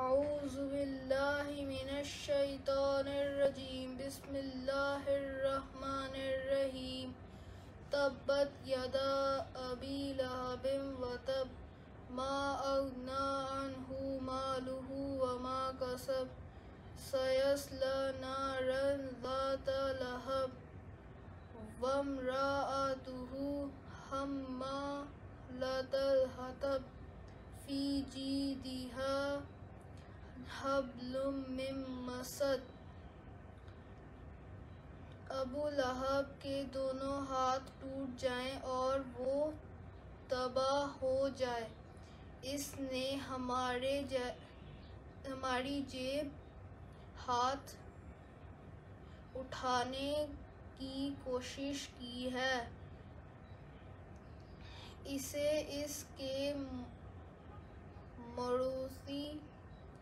اعوذ باللہ من الشیطان الرجیم بسم اللہ الرحمن الرحیم تبت یدا ابی لہب وتب ما اغنی عنہ مالہ وما کسب سیصلی نارا ذات لہب وامرأتہ حمالۃ الحطب فی جیدہا حبل من مسد۔ ابو لہب کے دونوں ہاتھ ٹوٹ جائیں اور وہ تباہ ہو جائے۔ اس نے ہماری جیب ہاتھ اٹھانے کی کوشش کی ہے، اسے اس کے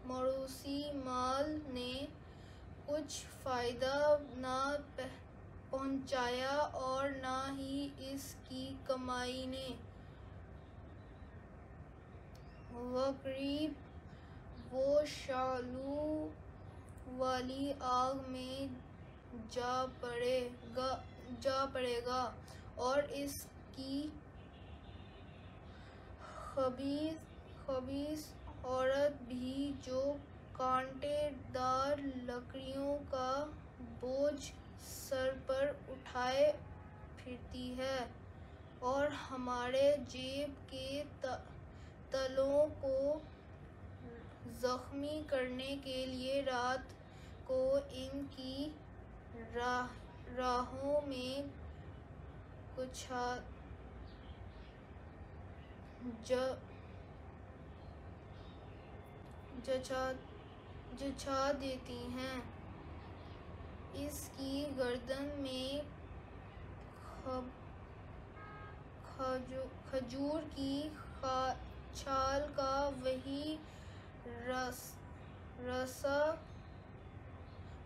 موروثی مال نے کچھ فائدہ نہ پہنچایا اور نہ ہی اس کی کمائی نے۔ وقریب وہ شعلوں والی آگ میں جا پڑے گا اور اس کی خبیث عورت بھی جو کانٹے دار لکڑیوں کا بوجھ سر پر اٹھائے پھرتی ہے اور ہمارے جیب کے تلوں کو زخمی کرنے کے لیے رات کو ان کی راہوں میں جچھا دیتی ہیں۔ اس کی گردن میں کھجور کی چھال کا وہی رسا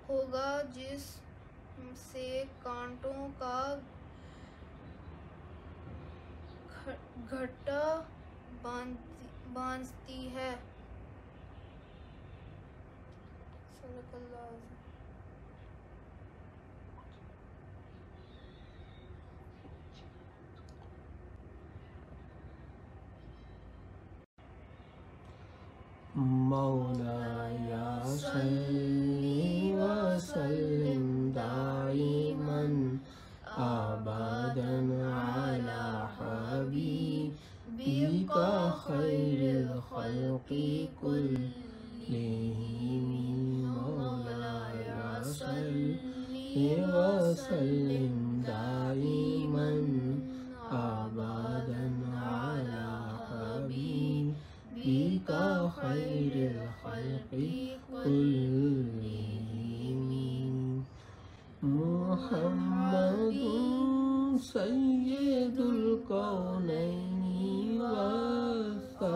ہوگا جس سے کانٹوں کا گھٹا باندھتی ہے۔ صدق اللہ العظیم۔ مولاي صل وسلم دائما ابدا على حبيبك خير الخلق كلهم مولاي صل وسلم دائما ابدا على حبيبك خير الخلق كلهم محمد سيد الكونين والثقلين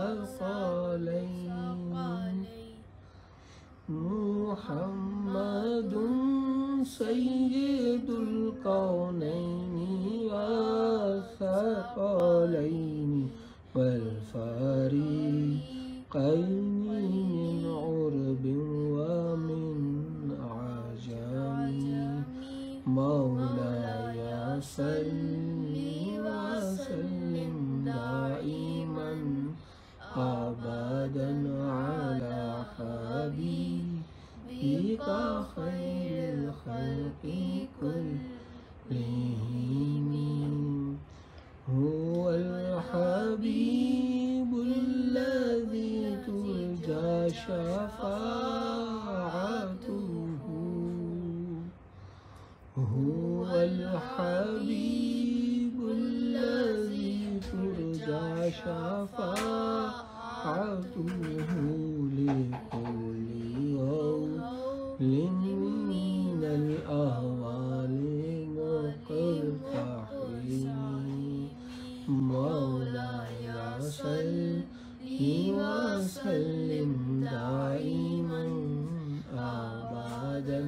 محمد سيد الكونين والثقلين والفريقين من عرب ومن عجم مولاي صل وسلم دائما ابدا على حبيبك خير الخلق كلهم هو الحبيب الذي ترجى شفاعته هو الحبيب الذي ترجى شفاعته لكل هول من الأهوال مقتحم مولاي صل وسلم دائما ابدا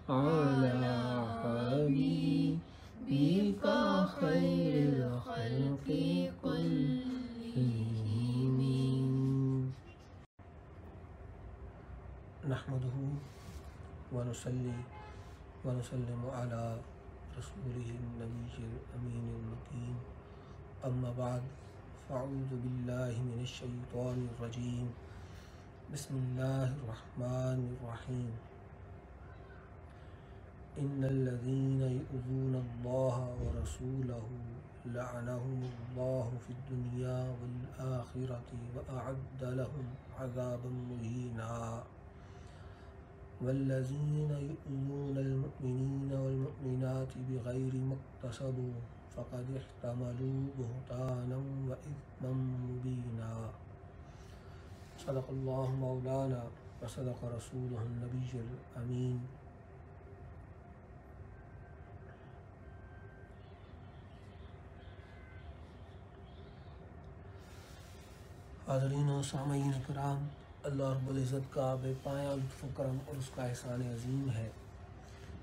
على حبيبك خير الخلق كلهم نحمده ونصلي ونسلم على رسوله النبي الأمين المكين أما بعد فأعوذ بالله من الشيطان الرجيم بسم الله الرحمن الرحيم إن الذين يؤذون الله ورسوله لعنهم الله في الدنيا والآخرة وأعد لهم عذابا مهينا والذين يؤذون المؤمنين والمؤمنات بغير ما اكتسبوا فقد احتملوا بهتانا وإثما مبينا صدق الله مولانا وصدق رسوله النبي الأمين. حاضرین و سامعین کرام، اللہ رب العزت کا بے پایہ لطف و کرم اور اس کا احسان عظیم ہے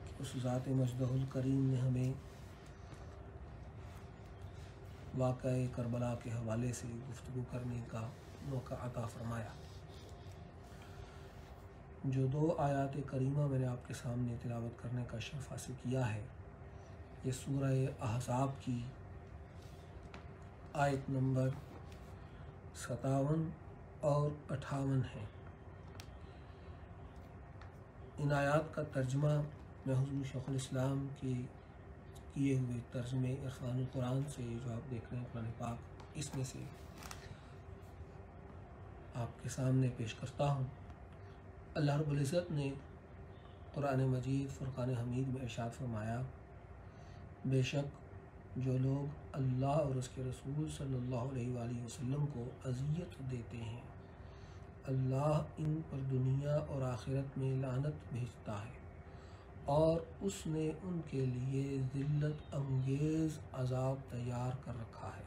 کہ اس ذات مجدہ الکریم نے ہمیں واقعہ کربلا کے حوالے سے گفتگو کرنے کا موقع عطا فرمایا. جو 2 آیات کریمہ میں نے آپ کے سامنے تلاوت کرنے کا شرف حاصل کیا ہے، یہ سورہ احزاب کی آیت نمبر 57 اور 58 ہے. ان آیات کا ترجمہ میں حضور شیخ الاسلام کے کیے ہوئے ترجمے عرفان القرآن سے جو آپ دیکھ رہے ہیں قرآن پاک، اس میں سے آپ کے سامنے پیش کرتا ہوں. اللہ رب العزت نے قرآن مجید فرقان حمید میں ارشاد فرمایا، بے شک جو لوگ اللہ اور اس کے رسول صلی اللہ علیہ وآلہ وسلم کو اذیت دیتے ہیں، اللہ ان پر دنیا اور آخرت میں لعنت بھیجتا ہے اور اس نے ان کے لیے ذلت انگیز عذاب تیار کر رکھا ہے.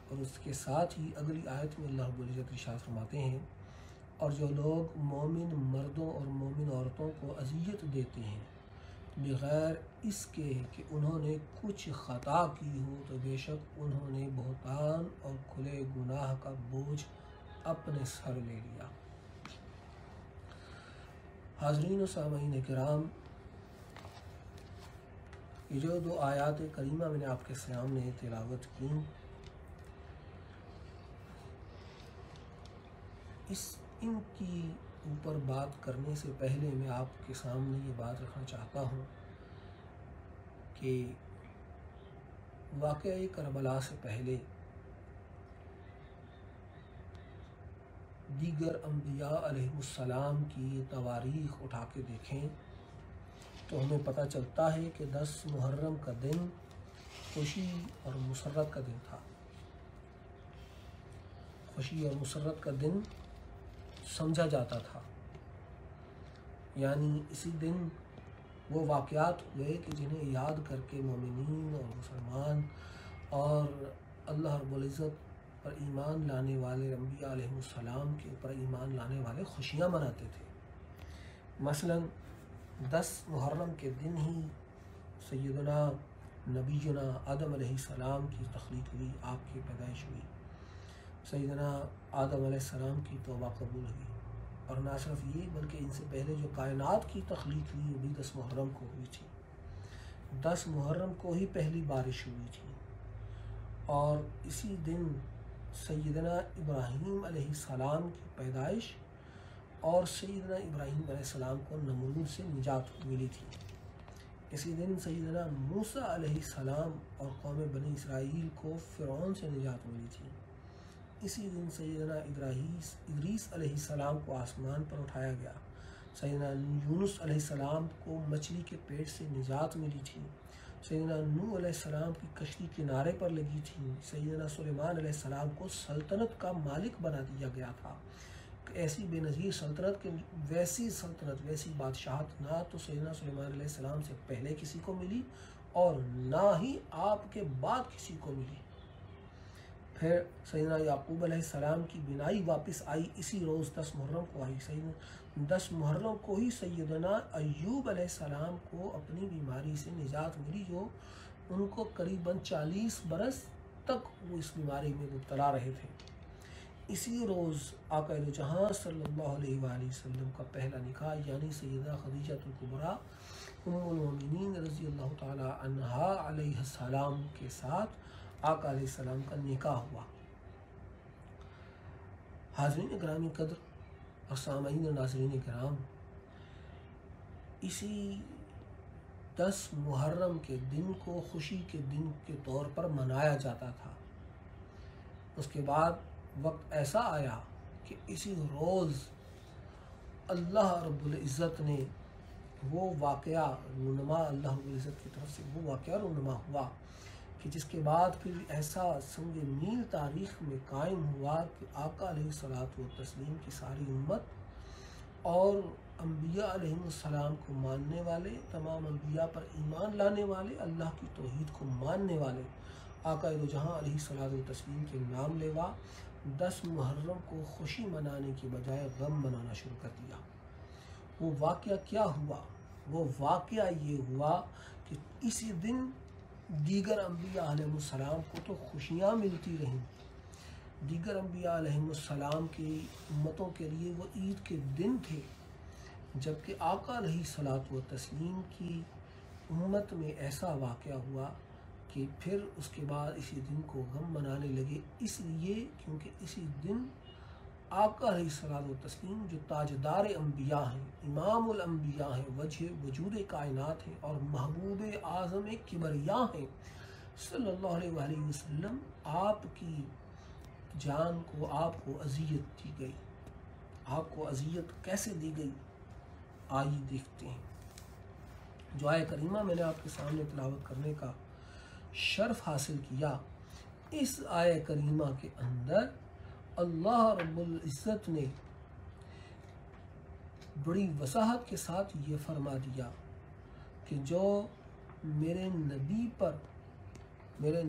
اور اس کے ساتھ ہی اگلی آیت میں اللہ رب العزت ارشاد فرماتے ہیں، اور جو لوگ مومن مردوں اور مومن عورتوں کو اذیت دیتے ہیں بغیر اس کے کہ انہوں نے کچھ خطا کی ہو، تو بے شک انہوں نے بہتان اور کھلے گناہ کا بوجھ اپنے سر لے لیا. حاضرین و سامعین کرام، یہ جو 2 آیات کریمہ میں نے آپ کے سامنے تلاوت کی، ان کی اوپر بات کرنے سے پہلے میں آپ کے سامنے یہ بات رکھنا چاہتا ہوں کہ واقعہ کربلا سے پہلے دیگر انبیاء علیہ السلام کی تواریخ اٹھا کے دیکھیں تو ہمیں پتہ چلتا ہے کہ 10 محرم کا دن خوشی اور مسرت کا دن تھا. خوشی اور مسرت کا دن سمجھا جاتا تھا، یعنی اسی دن وہ واقعات ہوئے کہ جنہیں یاد کر کے مومنین اور مسلمان اور اللہ رب العزت پر ایمان لانے والے انبیاء علیہ السلام کے اوپر ایمان لانے والے خوشیاں مناتے تھے. مثلا 10 محرم کے دن ہی سیدنا نبینا آدم علیہ السلام کی تخلیق ہوئی، آپ کی پیدائش ہوئی. سیدنا آدم علیہ السلام کی توبہ قبول ہوئی، اور نہ صرف یہ بلکہ ان سے پہلے جو کائنات کی تخلیق ہوئی وہ بھی 10 محرم کو ہوئی تھی. 10 محرم کو ہی پہلی بارش ہوئی تھی، اور اسی دن سیدنا ابراہیم علیہ السلام کی پیدائش اور سیدنا ابراہیم علیہ السلام کو نمرود سے نجات ملی تھی. اسی دن سیدنا موسیٰ علیہ السلام اور قوم بنی اسرائیل کو فرعون سے نجات ملی تھی. اسی دن سیدنا ادریس علیہ السلام کو آسمان پر اٹھایا گیا. سیدنا یونس علیہ السلام کو مچھلی کے پیٹ سے نجات ملی تھی. سیدنا نوح علیہ السلام کی کشتی کنارے پر لگی تھی. سیدنا سلیمان علیہ السلام کو سلطنت کا مالک بنا دیا گیا تھا. ایسی بے نظیر سلطنت کہ ویسی سلطنت، ویسی بادشاہت نہ تو سیدنا سلیمان علیہ السلام سے پہلے کسی کو ملی اور نہ ہی آپ کے بعد کسی کو ملی. پھر سیدنا یعقوب علیہ السلام کی بینائی واپس آئی، اسی روز 10 محرم کو آئی. سیدنا 10 محرم کو ہی سیدنا ایوب علیہ السلام کو اپنی بیماری سے نجات ملی، جو ان کو قریباً 40 برس تک وہ اس بیماری میں مبتلا رہے تھے. اسی روز آقا دو جہاں صلی اللہ علیہ وآلہ وسلم کا پہلا نکاح یعنی سیدہ خدیجہ الکبریٰ ام المومنین رضی اللہ تعالی عنہا علیہ السلام کے ساتھ آقا علیہ السلام کا نکاح ہوا۔ حاضرین گرامی قدر اور سامعین و ناظرین کرام، اسی 10 محرم کے دن کو خوشی کے دن کے طور پر منایا جاتا تھا۔ اس کے بعد وقت ایسا آیا کہ اسی روز اللہ رب العزت نے وہ واقعہ رونما، اللہ رب العزت کی طرف سے وہ واقعہ رونما ہوا کہ جس کے بعد پھر ایسا سنگ میل تاریخ میں قائم ہوا کہ آقا علیہ الصلوۃ والتسلیم کی ساری امت اور انبیاء علیہ السلام کو ماننے والے، تمام انبیاء پر ایمان لانے والے، اللہ کی توحید کو ماننے والے آقا دو جہاں علیہ الصلوۃ والتسلیم کے نام لیوا 10 محرم کو خوشی منانے کی بجائے غم منانا شروع کر دیا۔ وہ واقعہ کیا ہوا؟ وہ واقعہ یہ ہوا کہ اسی دن دیگر انبیاء علیہ السلام کو تو خوشیاں ملتی رہیں، دیگر انبیاء علیہ السلام کی امتوں کے لیے وہ عید کے دن تھے، جبکہ آقا علیہ الصلوۃ والتسلیم کی امت میں ایسا واقعہ ہوا کہ پھر اس کے بعد اسی دن کو غم منانے لگے، اس لیے کیونکہ اسی دن آقا علیہ الصلوۃ والتسلیم جو تاجدار انبیاء ہیں، امام الانبیاء ہیں، وجہ وجود کائنات ہیں اور محبوب اعظم کبریاء ہیں صلی اللہ علیہ وآلہ وسلم، آپ کی جان کو آپ کو اذیت دی گئی۔ آپ کو اذیت کیسے دی گئی؟ آئیے دیکھتے ہیں۔ جو آیہ کریمہ میں نے آپ کے سامنے تلاوت کرنے کا شرف حاصل کیا، اس آیہ کریمہ کے اندر اللہ رب العزت نے بڑی وضاحت کے ساتھ یہ فرما دیا کہ جو میرے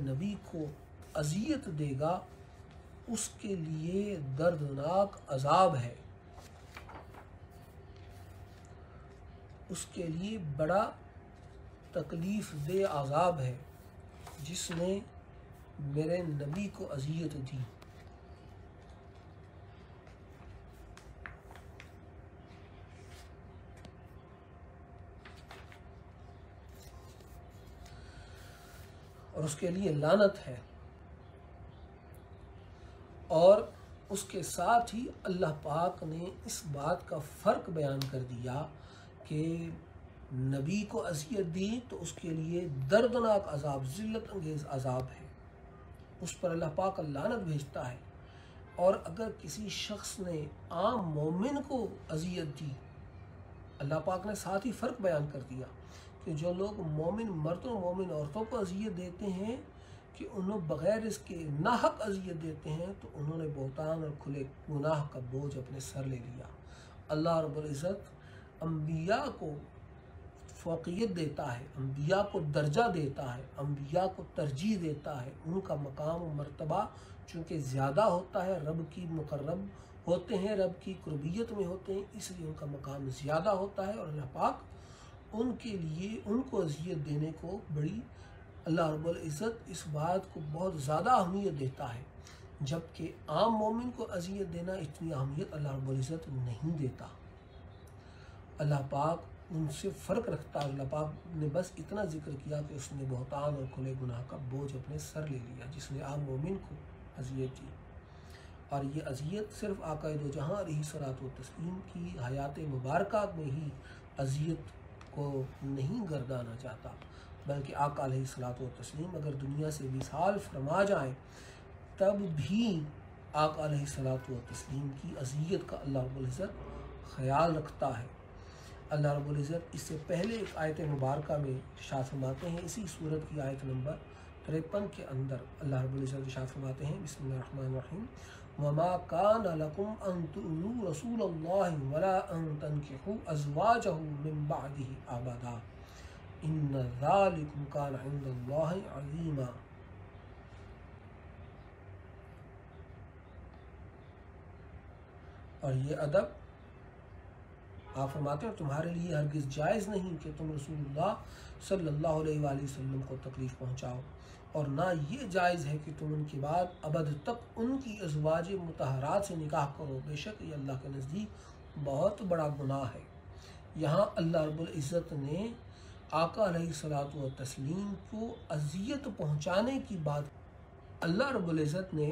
نبی کو اذیت دے گا اس کے لیے دردناک عذاب ہے، اس کے لیے بڑا تکلیف دہ عذاب ہے جس نے میرے نبی کو اذیت دی۔ اور اس کے لیے لعنت ہے، اور اس کے ساتھ ہی اللہ پاک نے اس بات کا فرق بیان کر دیا کہ نبی کو اذیت دی تو اس کے لیے دردناک عذاب، ذلت انگیز عذاب ہے، اس پر اللہ پاک لعنت بھیجتا ہے۔ اور اگر کسی شخص نے عام مومن کو اذیت دی، اللہ پاک نے ساتھ ہی فرق بیان کر دیا کہ جو لوگ مومن مردوں مومن عورتوں کو اذیت دیتے ہیں کہ انہوں بغیر اس کے ناحق اذیت دیتے ہیں تو انہوں نے بہتان اور کھلے گناہ کا بوجھ اپنے سر لے لیا۔ اللہ رب العزت انبیاء کو فوقیت دیتا ہے، انبیاء کو درجہ دیتا ہے، انبیاء کو ترجیح دیتا ہے، ان کا مقام و مرتبہ چونکہ زیادہ ہوتا ہے، رب کی مقرب ہوتے ہیں، رب کی قربیت میں ہوتے ہیں، اس لیے ان کا مقام زیادہ ہوتا ہے، اور اللہ پاک ان کے لیے ان کو اذیت دینے کو بڑی اللہ رب العزت اس بات کو بہت زیادہ اہمیت دیتا ہے، جبکہ عام مومن کو اذیت دینا اتنی اہمیت اللہ رب العزت نہیں دیتا۔ اللہ پاک ان سے فرق رکھتا ہے۔ اللہ پاک نے بس اتنا ذکر کیا کہ اس نے بہتان اور کھلے گناہ کا بوجھ اپنے سر لے لیا جس نے عام مومن کو اذیت دی، اور یہ اذیت صرف آقا دو جہاں علیہ الصلوۃ والتسلیم کی حیات مبارکہ میں ہی اذیت کو نہیں گردانا چاہتا، بلکہ آقا علیہ الصلوۃ والتسلیم اگر دنیا سے وصال فرما جائیں تب بھی آقا علیہ الصلوۃ والتسلیم کی اذیت کا اللہ رب العزت خیال رکھتا ہے۔ اللہ رب العزت اس سے پہلے ایک آیت مبارکہ میں ارشاد فرماتے ہیں، اسی سورت کی آیت نمبر 53 کے اندر اللہ رب العزت ارشاد فرماتے ہیں، بسم اللہ الرحمن الرحیم، وَمَا كَانَ لَكُمْ أَن تُؤْذُوا رَسُولَ اللَّهِ وَلَا أَن تَنكِحُوا أَزْوَاجَهُ مِن بَعْدِهِ أَبَدًا إِنَّ ذَلِكُمْ كَانَ عِندَ اللَّهِ عَظِيمًا۔ اور یہ ادب آپ فرماتے ہیں تمہارے لیے ہرگز جائز نہیں کہ تم رسول اللہ صلی اللہ علیہ وآلہ وسلم کو تکلیف پہنچاؤ، اور نہ یہ جائز ہے کہ تم ان کے بعد ابد تک ان کی ازواج مطہرات سے نکاح کرو، بے شک یہ اللہ کے نزدیک بہت بڑا گناہ ہے۔ یہاں اللہ رب العزت نے آقا علیہ الصلوۃ والتسلیم کو اذیت پہنچانے کی بات، اللہ رب العزت نے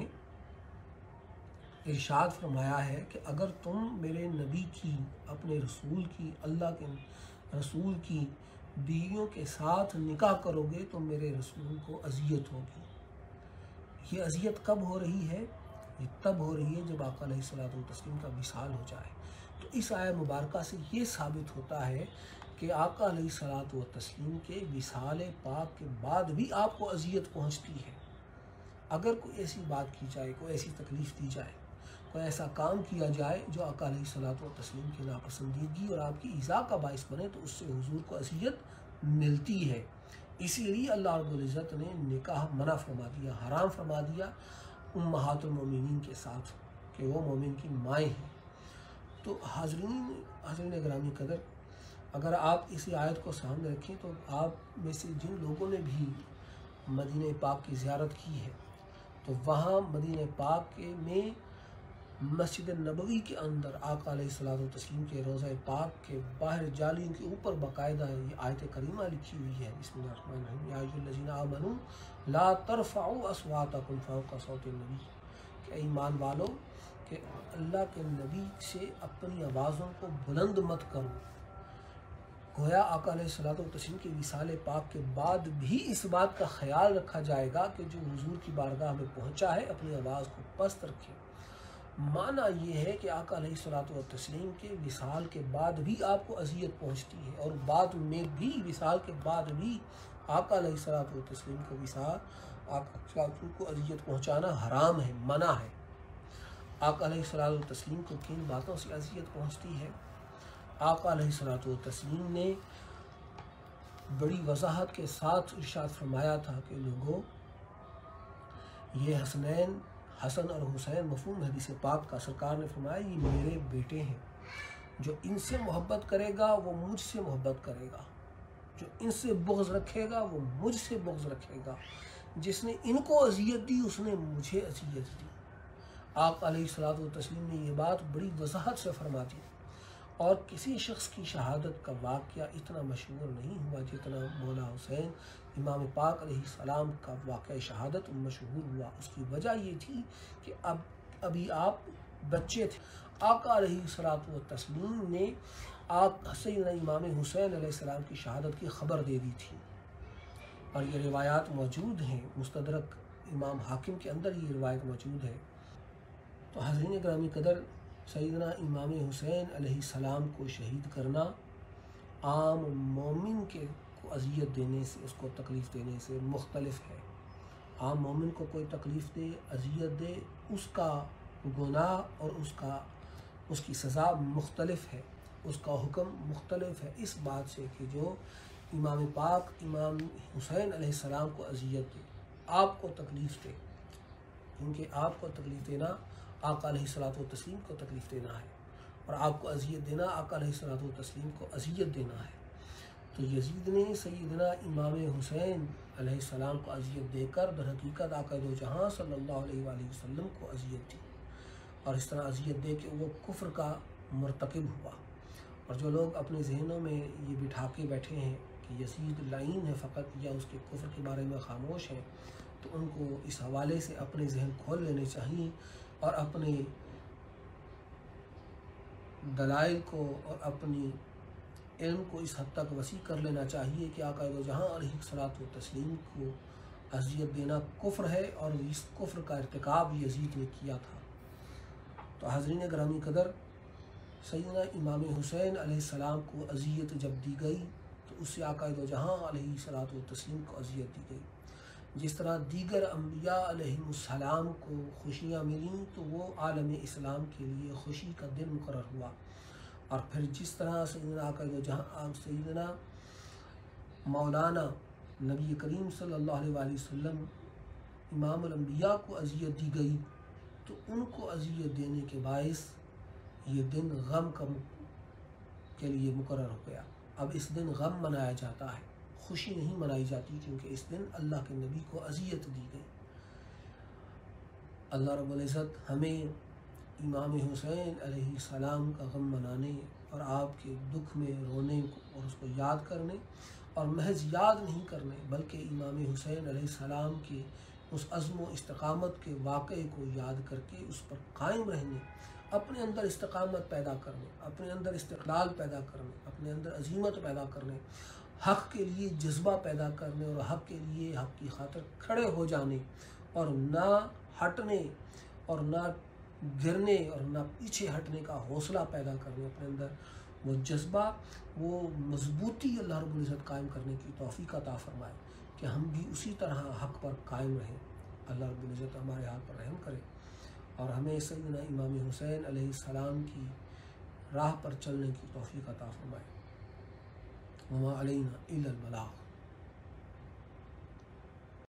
ارشاد فرمایا ہے کہ اگر تم میرے نبی کی، اپنے رسول کی، اللہ کے رسول کی بیویوں کے ساتھ نکاح کرو گے تو میرے رسول کو اذیت ہوگی۔ یہ اذیت کب ہو رہی ہے؟ یہ تب ہو رہی ہے جب آقا علیہ الصلوۃ والتسلیم کا وصال ہو جائے۔ تو اس آیہ مبارکہ سے یہ ثابت ہوتا ہے کہ آقا علیہ الصلوۃ والتسلیم کے وصال پاک کے بعد بھی آپ کو اذیت پہنچتی ہے۔ اگر کوئی ایسی بات کی جائے، کوئی ایسی تکلیف دی جائے، کوئی ایسا کام کیا جائے جو آقا علیہ الصلوۃ والتسلیم کی ناپسندیدگی اور آپ کی ایذا کا باعث بنے، تو اس سے حضور کو اذیت ملتی ہے۔ اسی لیے اللہ رب العزت نے نکاح منع فرما دیا، حرام فرما دیا امہات المومنین کے ساتھ، کہ وہ مومن کی مائیں ہیں۔ تو حاضرین گرامی قدر، اگر آپ اسی آیت کو سامنے رکھیں تو آپ میں سے جن لوگوں نے بھی مدینہ پاک کی زیارت کی ہے، تو وہاں مدینہ پاک میں مسجد نبوی کے اندر آقا علیہ الصلوۃ والتسلیم کے روضہ پاک کے باہر جالیوں کے اوپر باقاعدہ یہ آیت کریمہ لکھی ہوئی ہے، بسم اللہ الرحمن الرحیم، یا ایھا الذین آمنوا لا ترفعوا اصواتکم فوق صوت النبی، کہ ایمان والو کہ اللہ کے نبی سے اپنی آوازوں کو بلند مت کرو۔ گویا آقا علیہ الصلوۃ والتسلیم کے وصال پاک کے بعد بھی اس بات کا خیال رکھا جائے گا کہ جو حضور کی بارگاہ میں پہنچا ہے اپنی آواز کو پست رکھے۔ معنی یہ ہے کہ آقا علیہ الصلوۃ والتسلیم کے وصال کے بعد بھی آپ کو اذیت پہنچتی ہے، اور بعد میں بھی وصال کے بعد بھی آقا علیہ الصلوۃ والتسلیم کو وصال، آقا کو اذیت پہنچانا حرام ہے، منع ہے۔ آقا علیہ الصلوۃ والتسلیم کو کن باتوں سے اذیت پہنچتی ہے؟ آقا علیہ الصلوۃ والتسلیم نے بڑی وضاحت کے ساتھ ارشاد فرمایا تھا کہ لوگوں، یہ حسن اور حسین مفہوم حدیث پاک کا، سرکار نے فرمایا یہ میرے بیٹے ہیں، جو ان سے محبت کرے گا وہ مجھ سے محبت کرے گا، جو ان سے بغض رکھے گا وہ مجھ سے بغض رکھے گا، جس نے ان کو اذیت دی اس نے مجھے اذیت دی۔ آقا علیہ الصلوۃ والتسلیم نے یہ بات بڑی وضاحت سے فرما دی، اور کسی شخص کی شہادت کا واقعہ اتنا مشہور نہیں ہوا جتنا مولا حسین امام پاک علیہ السلام کا واقعہ شہادت مشہور ہوا۔ اس کی وجہ یہ تھی کہ ابھی آپ بچے تھے۔ آقا علیہ الصلوۃ والتسلیم نے سیدنا امام حسین علیہ السلام کی شہادت کی خبر دے دی تھی، اور یہ روایات موجود ہیں، مستدرک امام حاکم کے اندر یہ روایت موجود ہے۔ تو حاضرین گرامی قدر، سیدنا امام حسین علیہ السلام کو شہید کرنا عام مومن کو اذیت دینے سے، اس کو تکلیف دینے سے مختلف ہے۔ عام مومن کو کوئی تکلیف دے، اذیت دے، اس کا گناہ اور اس کی سزا مختلف ہے، اس کا حکم مختلف ہے اس بات سے کہ جو امام پاک امام حسین علیہ السلام کو اذیت دے، آپ کو تکلیف دے، کیونکہ آپ کو تکلیف دینا آقا علیہ الصلوۃ والتسلیم کو تکلیف دینا ہے، اور آپ کو اذیت دینا آقا علیہ الصلوۃ والتسلیم کو اذیت دینا ہے۔ تو یزید نے سیدنا امام حسین علیہ السلام کو اذیت دے کر در حقیقت آقا دو جہاں صلی اللہ علیہ وآلہ وسلم کو اذیت دی، اور اس طرح اذیت دے کہ وہ کفر کا مرتکب ہوا۔ اور جو لوگ اپنے ذہنوں میں یہ بٹھا کے بیٹھے ہیں کہ یزید لعین ہے فقط، یا اس کے کفر کے بارے میں خاموش ہیں، تو ان کو اس حوالے سے اپنے ذہن کھول لینے چاہیے، اور اپنے دلائل کو اور اپنی علم کو اس حد تک وسیع کر لینا چاہیے کہ آقا دو جہاں علیہ الصلوۃ والتسلیم کو اذیت دینا کفر ہے، اور اس کفر کا ارتکاب یزید نے کیا تھا۔ تو حاضرین گرامی قدر، سیدنا امام حسین علیہ السلام کو اذیت جب دی گئی تو اس سے آقا دو جہاں علیہ الصلوۃ والتسلیم کو اذیت دی گئی۔ جس طرح دیگر انبیاء علیہ السلام کو خوشیاں ملیں تو وہ عالم اسلام کے لیے خوشی کا دن مقرر ہوا، اور پھر جس طرح سیدنا آقا دو جہاں سیدنا مولانا نبی کریم صلی اللہ علیہ وآلہ وسلم امام الانبیاء کو اذیت دی گئی، تو ان کو اذیت دینے کے باعث یہ دن غم کے لیے مقرر ہو گیا۔ اب اس دن غم منایا جاتا ہے، خوشی نہیں منائی جاتی، کیونکہ اس دن اللہ کے نبی کو اذیت دی گئی۔ اللہ رب العزت ہمیں امام حسین علیہ السلام کا غم منانے اور آپ کے دکھ میں رونے اور اس کو یاد کرنے، اور محض یاد نہیں کرنے بلکہ امام حسین علیہ السلام کے اس عزم و استقامت کے واقعے کو یاد کر کے اس پر قائم رہنے، اپنے اندر استقامت پیدا کرنے، اپنے اندر استقلال پیدا کرنے، اپنے اندر عزیمت پیدا کرنے، حق کے لیے جذبہ پیدا کرنے اور حق کے لیے حق کی خاطر کھڑے ہو جانے، اور نہ ہٹنے اور نہ گرنے اور نہ پیچھے ہٹنے کا حوصلہ پیدا کرنے، اپنے اندر وہ جذبہ، وہ مضبوطی اللہ رب العزت قائم کرنے کی توفیق عطا فرمائے کہ ہم بھی اسی طرح حق پر قائم رہیں۔ اللہ رب العزت ہمارے حال پر رحم کرے اور ہمیں سیدنا امام حسین علیہ السلام کی راہ پر چلنے کی توفیق عطا فرمائے۔ وما علینا الا البلاغ۔